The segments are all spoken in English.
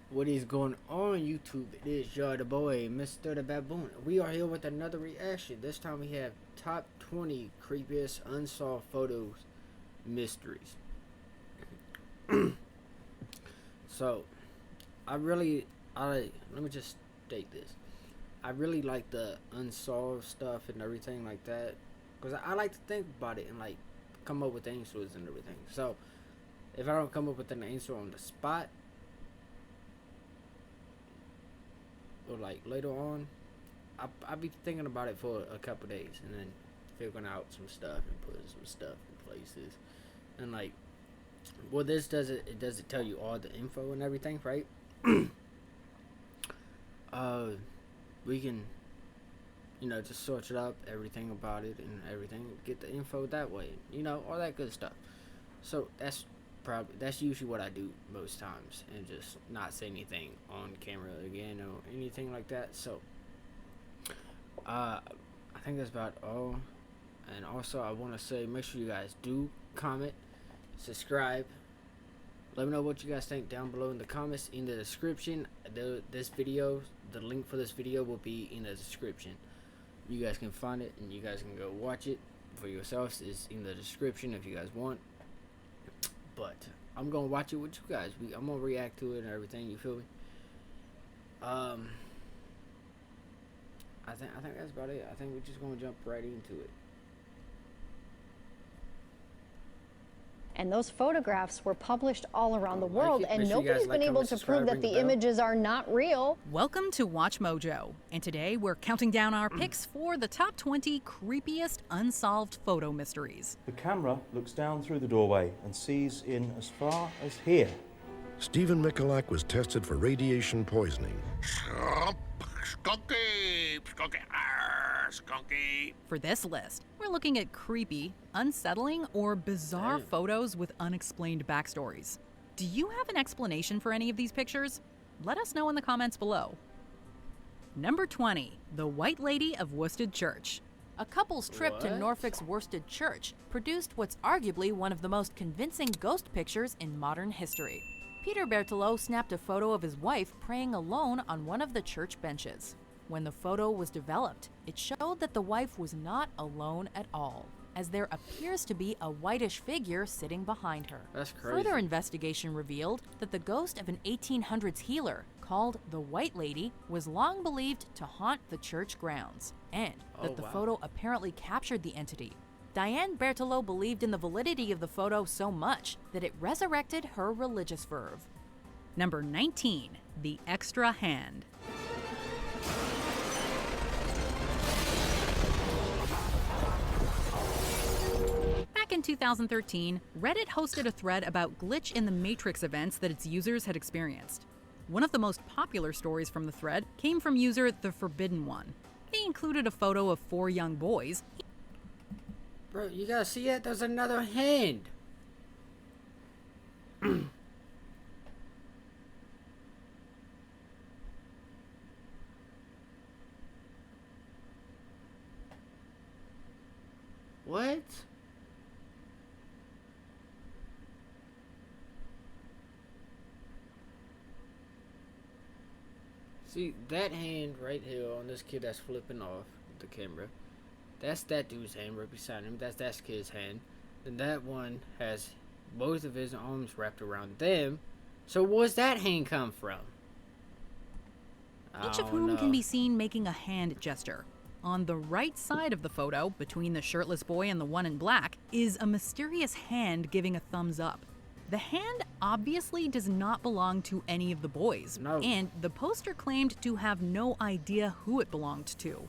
What is going on YouTube? It is your the boy, MrBaboon. We are here with another reaction. This time we have top 20 creepiest unsolved photos mysteries. So, let me just state this. I really like the unsolved stuff and everything like that. Because I like to think about it and like come up with answers and everything. So, if I don't come up with an answer on the spot, or like later on, I'll be thinking about it for a couple days and then figuring out some stuff and putting some stuff in places. And like, well, this does it tell you all the info and everything, right? We can, just search it up, everything about it and everything, get the info that way, all that good stuff. So that's usually what I do most times, and just not say anything on camera again or anything like that. So I think that's about all. And also I want to say, make sure you guys do comment, subscribe, let me know what you guys think down below in the comments. In the description, the link for this video will be in the description. You guys can find it and you guys can go watch it for yourselves. It's in the description if you guys want. But I'm gonna watch it with you guys. I'm gonna react to it and everything. You feel me? I think that's about it. I think we're just gonna jump right into it. And those photographs were published all around the world, it. and Make sure you guys nobody's like, been able comment, to subscribe, prove that ring the the bell. images are not real. Welcome to Watch Mojo, and today we're counting down our picks for the top 20 creepiest unsolved photo mysteries. The camera looks down through the doorway and sees in as far as here. Stephen Michalak was tested for radiation poisoning. Skunky, skunky, arr, skunky. For this list, we're looking at creepy, unsettling, or bizarre photos with unexplained backstories. Do you have an explanation for any of these pictures? Let us know in the comments below. Number 20, the White Lady of Worsted Church. A couple's trip to What? Norfolk's Worsted Church produced what's arguably one of the most convincing ghost pictures in modern history. Peter Berthelot snapped a photo of his wife praying alone on one of the church benches. When the photo was developed, it showed that the wife was not alone at all, as there appears to be a whitish figure sitting behind her. That's crazy. Further investigation revealed that the ghost of an 1800s healer called the White Lady was long believed to haunt the church grounds, and that the photo apparently captured the entity. Diane Berthelot believed in the validity of the photo so much that it resurrected her religious fervor. Number 19, the Extra Hand. Back in 2013, Reddit hosted a thread about glitch in the Matrix events that its users had experienced. One of the most popular stories from the thread came from user The Forbidden One. They included a photo of 4 young boys. Bro, you gotta see it? There's another hand. What? See, that hand right here on this kid that's flipping off the camera. That's that dude's hand right beside him. That's that kid's hand. And that one has both of his arms wrapped around them. So where's that hand come from? Each of whom can be seen making a hand gesture. On the right side of the photo, between the shirtless boy and the one in black, is a mysterious hand giving a thumbs up. The hand obviously does not belong to any of the boys, and the poster claimed to have no idea who it belonged to.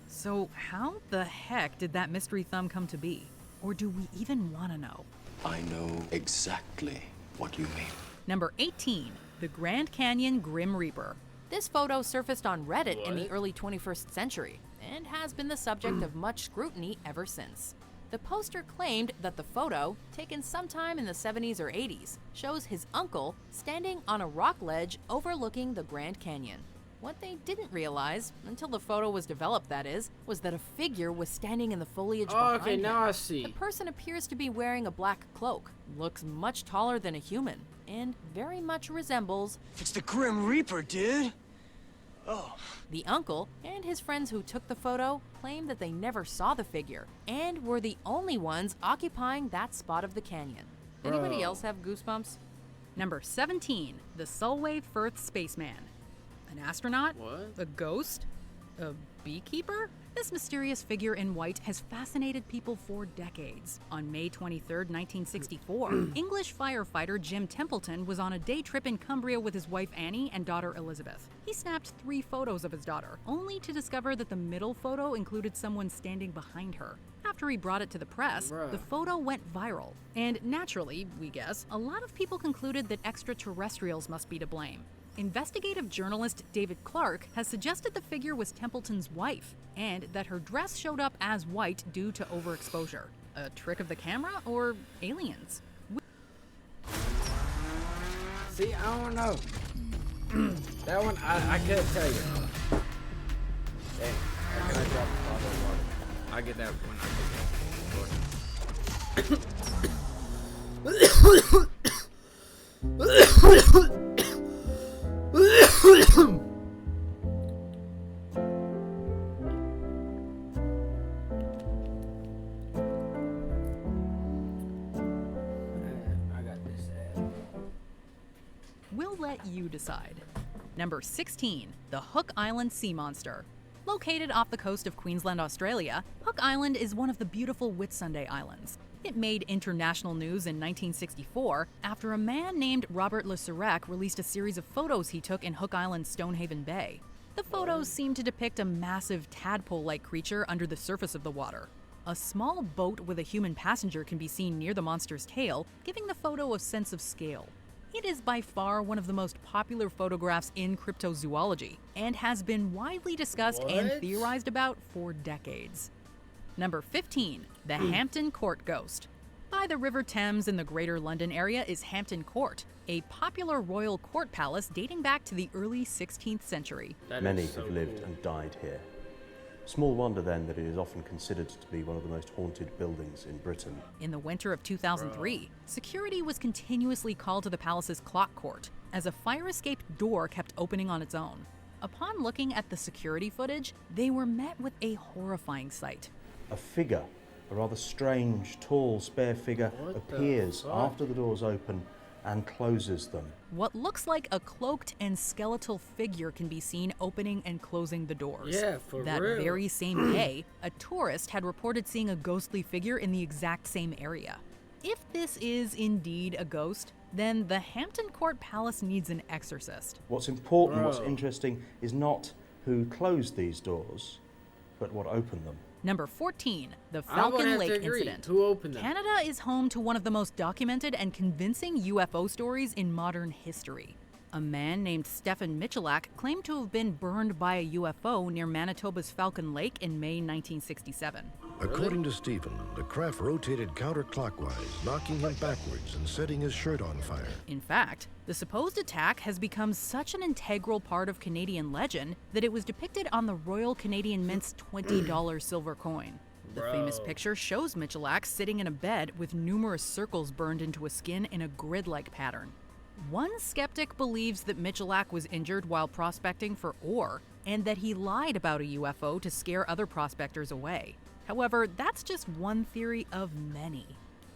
So how the heck did that mystery thumb come to be? Or do we even want to know? I know exactly what you mean. Number 18, the Grand Canyon Grim Reaper. This photo surfaced on Reddit in the early 21st century and has been the subject of much scrutiny ever since. The poster claimed that the photo, taken sometime in the 70s or 80s, shows his uncle standing on a rock ledge overlooking the Grand Canyon. What they didn't realize, until the photo was developed that is, was that a figure was standing in the foliage behind Okay, him. now I see. The person appears to be wearing a black cloak, looks much taller than a human, and very much resembles It's the Grim Reaper, dude. Oh. the uncle. And his friends who took the photo claim that they never saw the figure and were the only ones occupying that spot of the canyon. Anybody Bro. else have goosebumps? Number 17, the Solway Firth Spaceman. An astronaut? What? A ghost? A beekeeper? This mysterious figure in white has fascinated people for decades. On May 23, 1964, English firefighter Jim Templeton was on a day trip in Cumbria with his wife Annie and daughter Elizabeth. He snapped 3 photos of his daughter, only to discover that the middle photo included someone standing behind her. After he brought it to the press, Bruh. the photo went viral. And naturally, we guess, a lot of people concluded that extraterrestrials must be to blame. Investigative journalist David Clark has suggested the figure was Templeton's wife, and that her dress showed up as white due to overexposure. A trick of the camera or aliens? See, I don't know. That one, I couldn't tell you. Dang, how can I drop a bottle of water? I get that when I got this ad. We'll let you decide. Number 16, the Hook Island Sea Monster. Located off the coast of Queensland, Australia, Hook Island is one of the beautiful Whitsunday Islands. It made international news in 1964 after a man named Robert Le Sirach released a series of photos he took in Hook Island's Stonehaven Bay. The photos seem to depict a massive tadpole-like creature under the surface of the water. A small boat with a human passenger can be seen near the monster's tail, giving the photo a sense of scale. It is by far one of the most popular photographs in cryptozoology and has been widely discussed and What? theorized about for decades. Number 15, the Hampton Court Ghost. By the River Thames in the Greater London area is Hampton Court, a popular royal court palace dating back to the early 16th century. That Many is so have lived cool. and died here. Small wonder then that it is often considered to be one of the most haunted buildings in Britain. In the winter of 2003, security was continuously called to the palace's clock court as a fire escape door kept opening on its own. Upon looking at the security footage, they were met with a horrifying sight. A figure, a rather strange, tall, spare figure, What the appears fuck? after the doors open and closes them. What looks like a cloaked and skeletal figure can be seen opening and closing the doors. Yeah, for that real. very same day, a tourist had reported seeing a ghostly figure in the exact same area. If this is indeed a ghost, then the Hampton Court Palace needs an exorcist. What's important, what's Bro. interesting, is not who closed these doors, but what opened them. Number 14, the I'm gonna Falcon have to Lake agree. incident. Who opened them? Canada is home to one of the most documented and convincing UFO stories in modern history. A man named Stephen Michalak claimed to have been burned by a UFO near Manitoba's Falcon Lake in May 1967. According to Stephen, the craft rotated counterclockwise, knocking him backwards and setting his shirt on fire. In fact, the supposed attack has become such an integral part of Canadian legend that it was depicted on the Royal Canadian Mint's $20 silver coin. The famous Bro. picture shows Michalak sitting in a bed with numerous circles burned into his skin in a grid-like pattern. One skeptic believes that Michalak was injured while prospecting for ore, and that he lied about a UFO to scare other prospectors away. However, that's just one theory of many.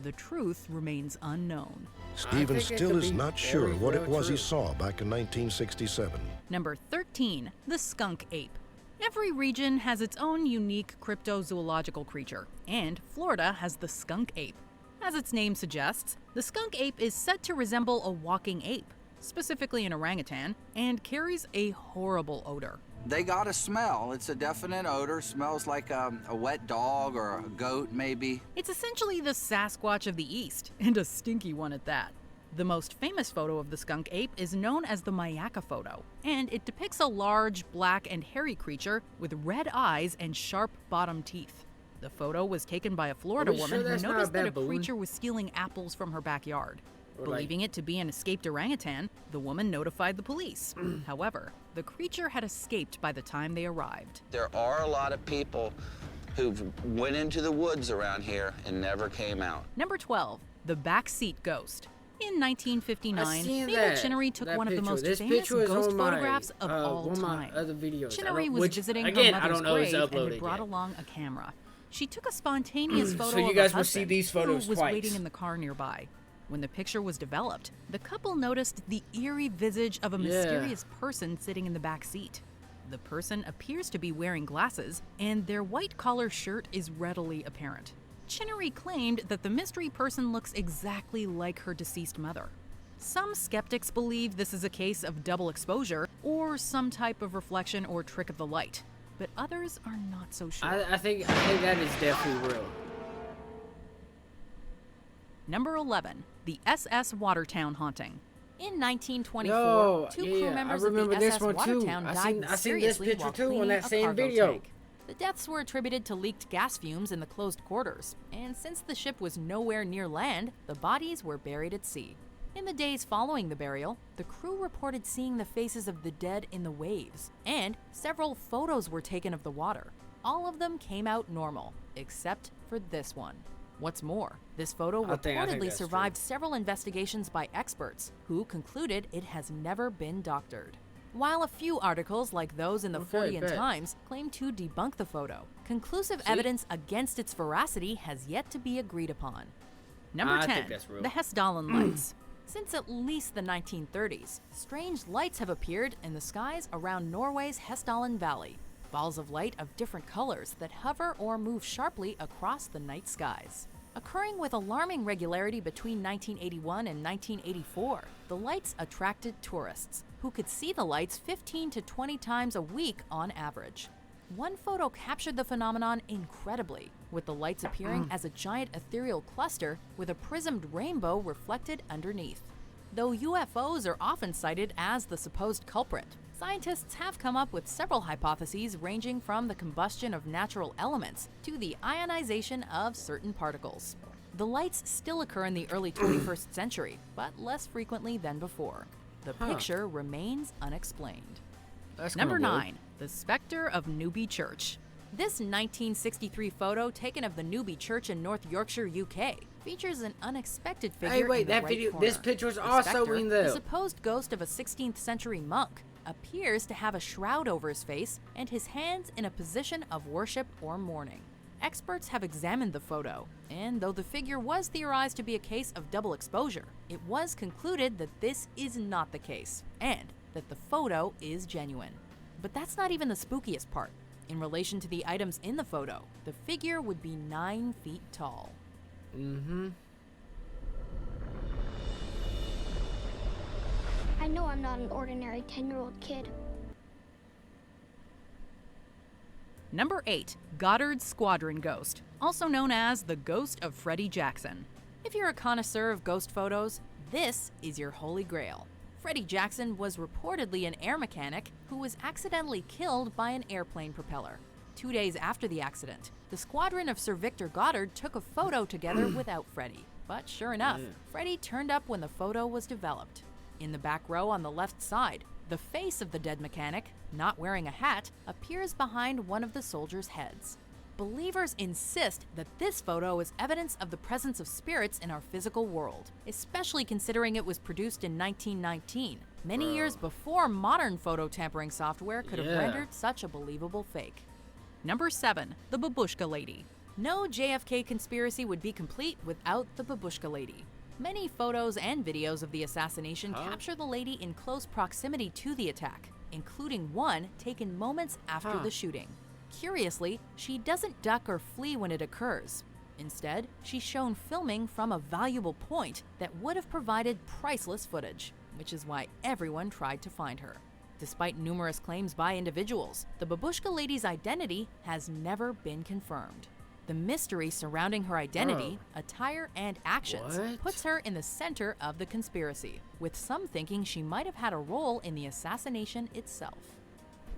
The truth remains unknown. Stephen think it still could is be not sure very what it well was he true. saw back in 1967. Number 13, the skunk ape. Every region has its own unique cryptozoological creature, and Florida has the skunk ape. As its name suggests, the skunk ape is said to resemble a walking ape, specifically an orangutan, and carries a horrible odor. They got a smell. It's a definite odor. Smells like a wet dog or a goat, maybe. It's essentially the Sasquatch of the East, and a stinky one at that. The most famous photo of the skunk ape is known as the Mayaka photo, and it depicts a large, black, and hairy creature with red eyes and sharp bottom teeth. The photo was taken by a Florida we woman sure who that's not a noticed that a baboon? creature was stealing apples from her backyard. Believing it to be an escaped orangutan, the woman notified the police. However, the creature had escaped by the time they arrived. There are a lot of people who've went into the woods around here and never came out. Number 12, the backseat ghost. In 1959, Mabel that Chinnery took one of the most This famous picture is ghost on my, photographs of all one of time. my other videos. Chinnery was visiting again, her I mother's don't know if grave it's and had uploaded brought yet. along a camera. She took a spontaneous photo So you of guys her will see husband, these photos who was twice. waiting in the car nearby. When the picture was developed, the couple noticed the eerie visage of a mysterious person sitting in the back seat. The person appears to be wearing glasses, and their white collar shirt is readily apparent. Chinnery claimed that the mystery person looks exactly like her deceased mother. Some skeptics believe this is a case of double exposure or some type of reflection or trick of the light, but others are not so sure. I think that is definitely real. Number 11, the SS Watertown haunting. In 1924, two crew I members of remember the this SS one too. Watertown I died seen this mysteriously picture while too on cleaning that a same cargo video. tank. The deaths were attributed to leaked gas fumes in the closed quarters, and since the ship was nowhere near land, the bodies were buried at sea. In the days following the burial, the crew reported seeing the faces of the dead in the waves, and several photos were taken of the water. All of them came out normal, except for this one. What's more, this photo I think reportedly that's survived several investigations by experts, who concluded it has never been doctored. While a few articles, like those in the Fortean bet. Times, claim to debunk the photo, conclusive evidence against its veracity has yet to be agreed upon. Number I 10, think that's real. the Hessdalen lights. Since at least the 1930s, strange lights have appeared in the skies around Norway's Hessdalen Valley. Balls of light of different colors that hover or move sharply across the night skies. Occurring with alarming regularity between 1981 and 1984, the lights attracted tourists, who could see the lights 15 to 20 times a week on average. One photo captured the phenomenon incredibly, with the lights appearing as a giant ethereal cluster with a prismed rainbow reflected underneath. Though UFOs are often cited as the supposed culprit, scientists have come up with several hypotheses ranging from the combustion of natural elements to the ionization of certain particles. The lights still occur in the early 21st century, but less frequently than before. The picture remains unexplained. That's Number kinda weird. 9, the specter of Newby Church. This 1963 photo taken of the Newby Church in North Yorkshire, UK, features an unexpected figure wait, in the that right video- corner. this picture was The also specter, in there. the supposed ghost of a 16th century monk, appears to have a shroud over his face and his hands in a position of worship or mourning. Experts have examined the photo, and though the figure was theorized to be a case of double exposure, it was concluded that this is not the case, and that the photo is genuine. But that's not even the spookiest part. In relation to the items in the photo, the figure would be 9 feet tall. I know I'm not an ordinary 10-year-old kid. Number 8, Goddard's Squadron Ghost, also known as the Ghost of Freddie Jackson. If you're a connoisseur of ghost photos, this is your holy grail. Freddie Jackson was reportedly an air mechanic who was accidentally killed by an airplane propeller. 2 days after the accident, the squadron of Sir Victor Goddard took a photo together without Freddie. But sure enough, Freddie turned up when the photo was developed. In the back row on the left side, the face of the dead mechanic, not wearing a hat, appears behind one of the soldiers' heads. Believers insist that this photo is evidence of the presence of spirits in our physical world, especially considering it was produced in 1919, many years before modern photo tampering software could have rendered such a believable fake. Number 7, the Babushka Lady. No JFK conspiracy would be complete without the Babushka Lady. Many photos and videos of the assassination capture the lady in close proximity to the attack, including one taken moments after the shooting. Curiously, she doesn't duck or flee when it occurs. Instead, she's shown filming from a valuable point that would have provided priceless footage, which is why everyone tried to find her. Despite numerous claims by individuals, the Babushka Lady's identity has never been confirmed. The mystery surrounding her identity, attire, and actions puts her in the center of the conspiracy, with some thinking she might have had a role in the assassination itself.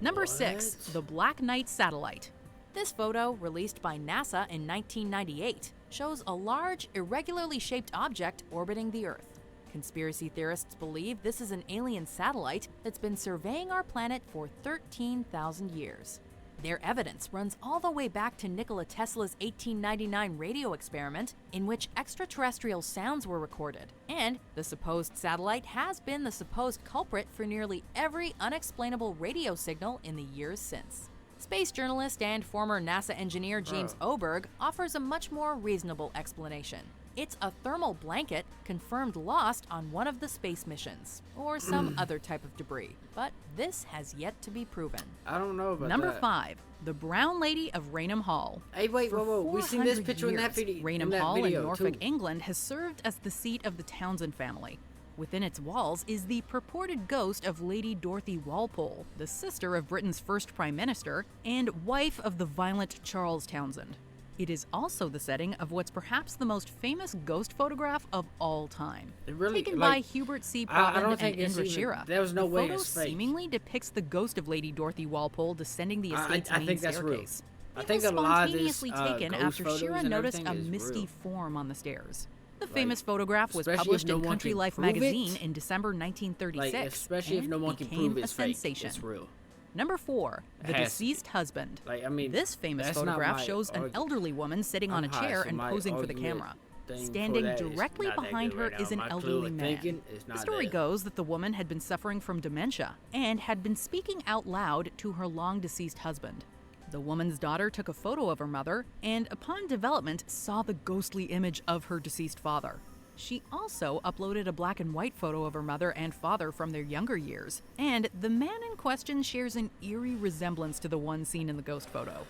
Number 6, the Black Knight Satellite. This photo, released by NASA in 1998, shows a large, irregularly shaped object orbiting the Earth. Conspiracy theorists believe this is an alien satellite that's been surveying our planet for 13,000 years. Their evidence runs all the way back to Nikola Tesla's 1899 radio experiment, in which extraterrestrial sounds were recorded. And the supposed satellite has been the supposed culprit for nearly every unexplainable radio signal in the years since. Space journalist and former NASA engineer James Oberg offers a much more reasonable explanation. It's a thermal blanket confirmed lost on one of the space missions, or some other type of debris. But this has yet to be proven. I don't know about Number that. 5, the Brown Lady of Raynham Hall. Hey, wait, For whoa. We seen this 400 picture in that years, video. Raynham in that Hall video in Norfolk, too. England has served as the seat of the Townsend family. Within its walls is the purported ghost of Lady Dorothy Walpole, the sister of Britain's first Prime Minister and wife of the violent Charles Townsend. It is also the setting of what's perhaps the most famous ghost photograph of all time. Taken by Hubert C. Proudland and Indra Shira. There was no the way photo it's fake. seemingly depicts the ghost of Lady Dorothy Walpole descending the estate's I main think that's real. staircase. I It think was a lot of this, spontaneously taken ghost after photos Shira and noticed a everything is misty real. form on the stairs. The famous photograph was especially if published no in one Country can Life prove it. magazine in December 1936 especially if and no one can became prove it's a fake. sensation. It's real. Number 4, the It has to be. deceased husband. Like, I mean, This famous that's not photograph my shows an argument. elderly woman sitting on a I'm high, chair so and my posing for the argument camera. thing for Standing that is directly not that behind good her right is now. an My clue elderly of man. thinking is The not story there. goes that the woman had been suffering from dementia and had been speaking out loud to her long-deceased husband. The woman's daughter took a photo of her mother and, upon development, saw the ghostly image of her deceased father. She also uploaded a black and white photo of her mother and father from their younger years, and the man in question shares an eerie resemblance to the one seen in the ghost photo.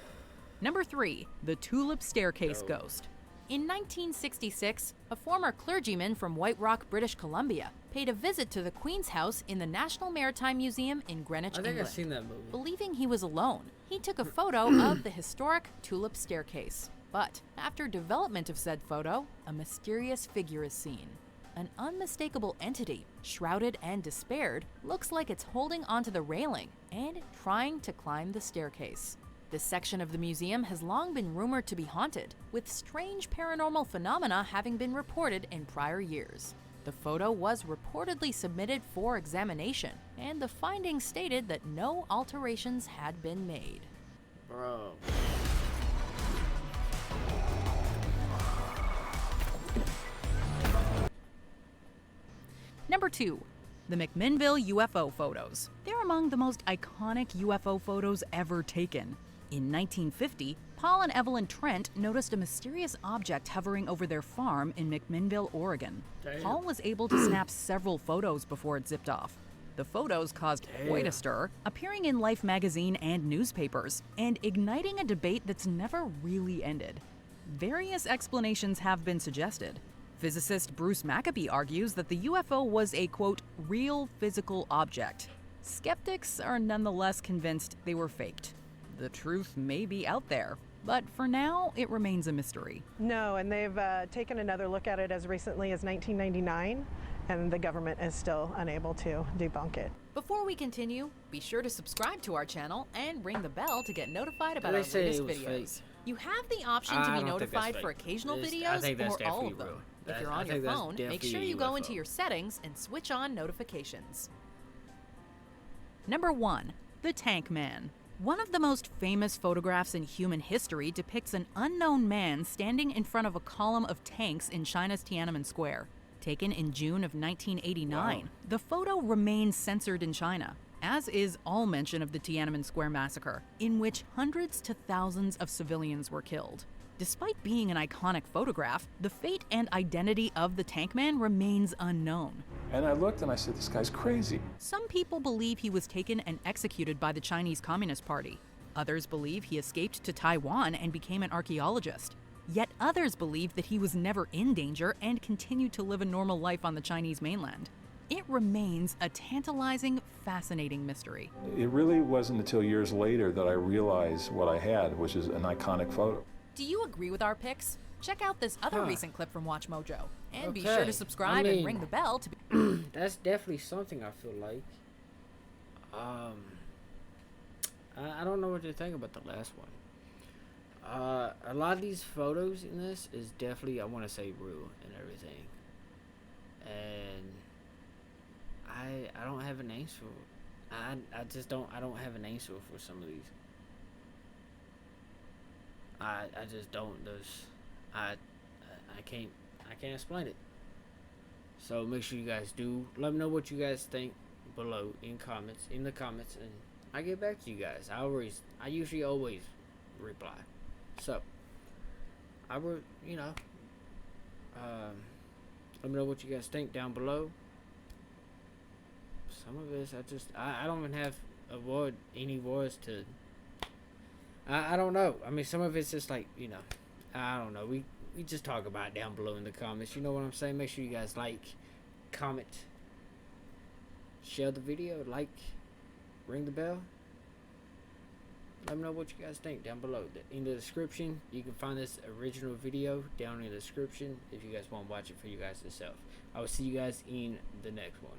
Number 3, the Tulip Staircase Ghost. In 1966, a former clergyman from White Rock, British Columbia, paid a visit to the Queen's House in the National Maritime Museum in Greenwich, I think England. I've seen that movie. Believing he was alone, he took a photo of the historic Tulip Staircase. But after development of said photo, a mysterious figure is seen. An unmistakable entity, shrouded and despaired, looks like it's holding onto the railing and trying to climb the staircase. This section of the museum has long been rumored to be haunted, with strange paranormal phenomena having been reported in prior years. The photo was reportedly submitted for examination, and the findings stated that no alterations had been made. Bro. Number 2, the McMinnville UFO photos. They're among the most iconic UFO photos ever taken. In 1950, Paul and Evelyn Trent noticed a mysterious object hovering over their farm in McMinnville, Oregon. Damn. Paul was able to snap several photos before it zipped off. The photos caused quite a stir, appearing in Life magazine and newspapers, and igniting a debate that's never really ended. Various explanations have been suggested. Physicist Bruce Maccabee argues that the UFO was a, quote, real physical object. Skeptics are nonetheless convinced they were faked. The truth may be out there, but for now, it remains a mystery. No, and they've taken another look at it as recently as 1999, and the government is still unable to debunk it. Before we continue, be sure to subscribe to our channel and ring the bell to get notified about They our say latest it was videos. fake. You have the option I to be don't think that's notified fake. for occasional I videos think that's or all definitely of them. real. If you're I on your think that's phone, make sure definitely you go into UFO. your settings and switch on notifications. Number 1, the Tank Man. One of the most famous photographs in human history depicts an unknown man standing in front of a column of tanks in China's Tiananmen Square. Taken in June of 1989, Wow. the photo remains censored in China, as is all mention of the Tiananmen Square massacre, in which hundreds to thousands of civilians were killed. Despite being an iconic photograph, the fate and identity of the Tank Man remains unknown. And I looked and I said, this guy's crazy. Some people believe he was taken and executed by the Chinese Communist Party. Others believe he escaped to Taiwan and became an archaeologist. Yet others believe that he was never in danger and continued to live a normal life on the Chinese mainland. It remains a tantalizing, fascinating mystery. It really wasn't until years later that I realized what I had, which is an iconic photo. Do you agree with our picks? Check out this other recent clip from Watch Mojo. And be sure Okay. to subscribe I and mean- ring the bell to be... That's definitely something I feel like. I don't know what to think about the last one. A lot of these photos in this is definitely, I want to say, real and everything. And I don't have an answer. I just don't have an answer for some of these. I just don't. I can't explain it. So make sure you guys do let me know what you guys think below in the comments, and I get back to you guys. I usually always reply. So I will, let me know what you guys think down below. Some of this I don't even have any words to. I don't know. I mean, some of it's just like, I don't know. We just talk about it down below in the comments. You know what I'm saying? Make sure you guys like, comment, share the video, ring the bell. Let me know what you guys think down below. In the description, you can find this original video down in the description if you guys want to watch it for you guys yourself. I will see you guys in the next one.